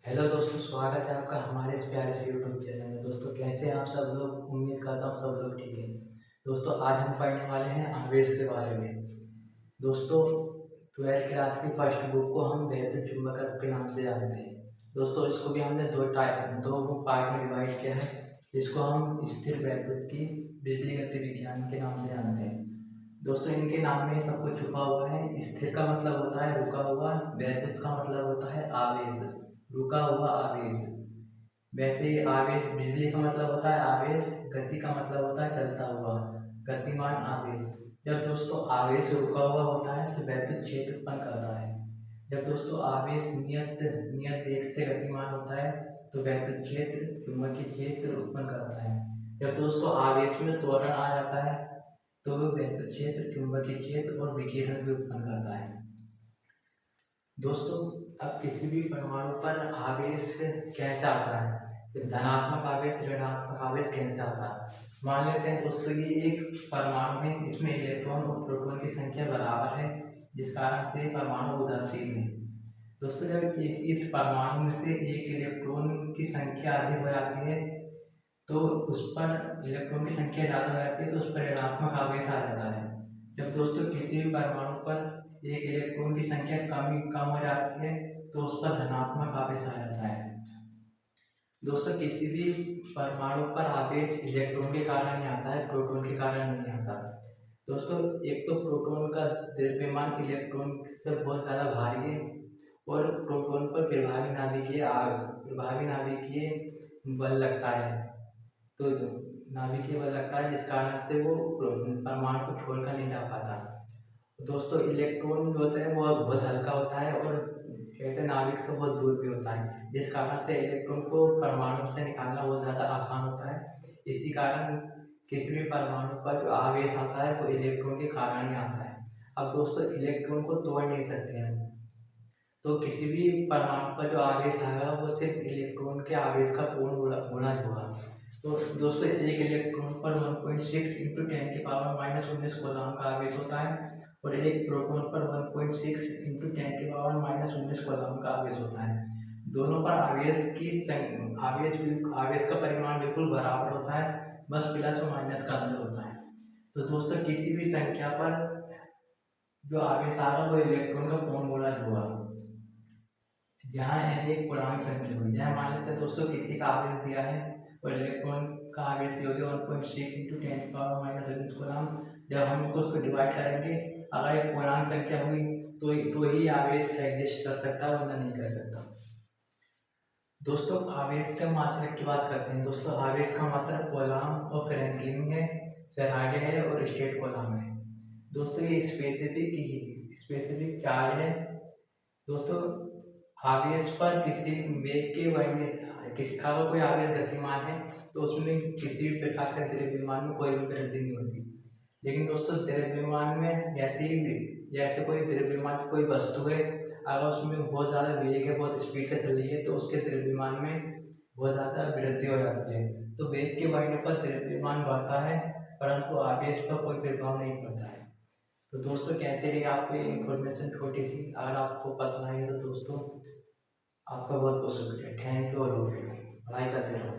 Hello दोस्तों, स्वागत है आपका हमारे इस प्यारे से यूट्यूब चैनल में। दोस्तों कैसे हैं आप सब लोग? उम्मीद करता हूँ सब लोग ठीक हैं। दोस्तों आज हम पढ़ने वाले हैं आवेश के बारे में। दोस्तों 12th क्लास की फर्स्ट बुक को हम वैद्युत चुंबकत्व के नाम से जानते हैं। दोस्तों इसको भी हमने दो पार्ट में डिवाइड किया है। इसको हम स्थिर वैद्युत की बिजली गति विज्ञान के नाम से जानते हैं। दोस्तों इनके नाम में सब कुछ छुपा हुआ है। स्थिर का मतलब होता है रुका हुआ, वैद्युत का मतलब होता है आवेश, रुका हुआ आवेश। वैसे ही आवेश, बिजली का मतलब होता है आवेश, गति का मतलब होता है चलता हुआ, गतिमान आवेश। जब दोस्तों आवेश रुका हुआ होता है तो वैद्युत क्षेत्र उत्पन्न करता है। जब दोस्तों आवेश नियत नियत वेग से गतिमान होता है तो वैद्युत क्षेत्र चुंबकीय क्षेत्र उत्पन्न करता है। जब दोस्तों आवेश में त्वरण आ जाता है तो वह वैद्युत क्षेत्र, चुंबकीय क्षेत्र और विकिरण भी उत्पन्न करता है। दोस्तों अब किसी भी परमाणु पर आवेश कैसे आता है, धनात्मक आवेश, ऋणात्मक आवेश कैसे आता है। मान लेते हैं दोस्तों ये एक परमाणु है, इसमें इलेक्ट्रॉन और प्रोटॉन की संख्या बराबर है, जिस कारण से परमाणु उदासीन है। दोस्तों जब इस परमाणु में से एक इलेक्ट्रॉन की संख्या अधिक हो जाती है तो उस पर, इलेक्ट्रॉन की संख्या ज़्यादा हो जाती है तो उस पर ऋणात्मक आवेश आ जाता है। जब दोस्तों किसी भी परमाणु पर एक इलेक्ट्रॉन की संख्या कम हो जाती है तो उस पर धनात्मक आवेश आ जाता है। दोस्तों किसी भी परमाणु पर आवेश इलेक्ट्रॉन के कारण ही आता है, प्रोटॉन के कारण नहीं आता। दोस्तों एक तो प्रोटॉन का द्रव्यमान इलेक्ट्रॉन से बहुत ज़्यादा भारी है और प्रोटॉन पर प्रभावी नाभिकीय बल लगता है। तो नाभिकीय बल लगता है जिस कारण से वो परमाणु को छोड़कर नहीं जा पाता। दोस्तों इलेक्ट्रॉन जो होता है वो बहुत हल्का होता है और कहते हैं नाभिक से बहुत दूर भी होता है, जिस कारण से इलेक्ट्रॉन को परमाणु से निकालना बहुत ज़्यादा आसान होता है। इसी कारण किसी भी परमाणु पर जो आवेश आता है वो इलेक्ट्रॉन के कारण ही आता है। अब दोस्तों इलेक्ट्रॉन को तोड़ नहीं सकते हम, तो किसी भी परमाणु पर जो आवेश आएगा वो सिर्फ इलेक्ट्रॉन के आवेश का पूर्ण गुणज होगा। तो दोस्तों एक इलेक्ट्रॉन पर 1.6 इंटू 10⁻⁻19 कूलम का आवेश होता है और एक प्रोटॉन पर 1.6 इंटू 10⁻⁻19 कूलम का आवेश होता है। दोनों पर आवेश का परिमाण बिल्कुल बराबर होता है, बस प्लस और माइनस का अंतर होता है। तो दोस्तों किसी भी संख्या पर जो आवेश आ रहा है वो इलेक्ट्रॉन का पूर्ण गुणज होगा। यहाँ n एक पूर्णांक संख्या हुई। यहाँ मान लेते हैं दोस्तों किसी का आवेश दिया है और इलेक्ट्रॉन का आवेश हो गया 1.6 इंटू 10⁻⁻19 कूलम। जब हम उसको डिवाइड करेंगे, अगर एक पूर्णांक संख्या हुई तो ही आवेश एग्जिस्ट कर सकता है, वरना नहीं कर सकता। दोस्तों आवेश के मात्रक की बात करते हैं। दोस्तों आवेश का मात्रक कूलम और फ्रैंकलिन है, फैराडे है और स्टेट कूलम है। दोस्तों ये स्पेसिफिक चार्ज है। दोस्तों आवेश पर किसी वेग के बढ़ने, किसी का कोई आवेश गतिमान है तो उसमें किसी भी प्रकार के द्रव्यमान में कोई भी वृद्धि नहीं होती। लेकिन दोस्तों द्रव्यमान में जैसे कोई द्रव्यमान कोई वस्तु है, अगर उसमें बहुत ज़्यादा वेग है, बहुत स्पीड से चल रही है तो उसके द्रव्यमान में बहुत ज़्यादा वृद्धि हो जाती है। तो वेग के बढ़ने पर द्रव्यमान बढ़ता है परंतु आवेश पर कोई प्रभाव नहीं पड़ता है। तो दोस्तों कैसे रही आपको ये इन्फॉर्मेशन छोटी सी? अगर आपको पसंद आई है तो दोस्तों आपका बहुत बहुत शुक्रिया। थैंक यू और पढ़ाई करते रहो।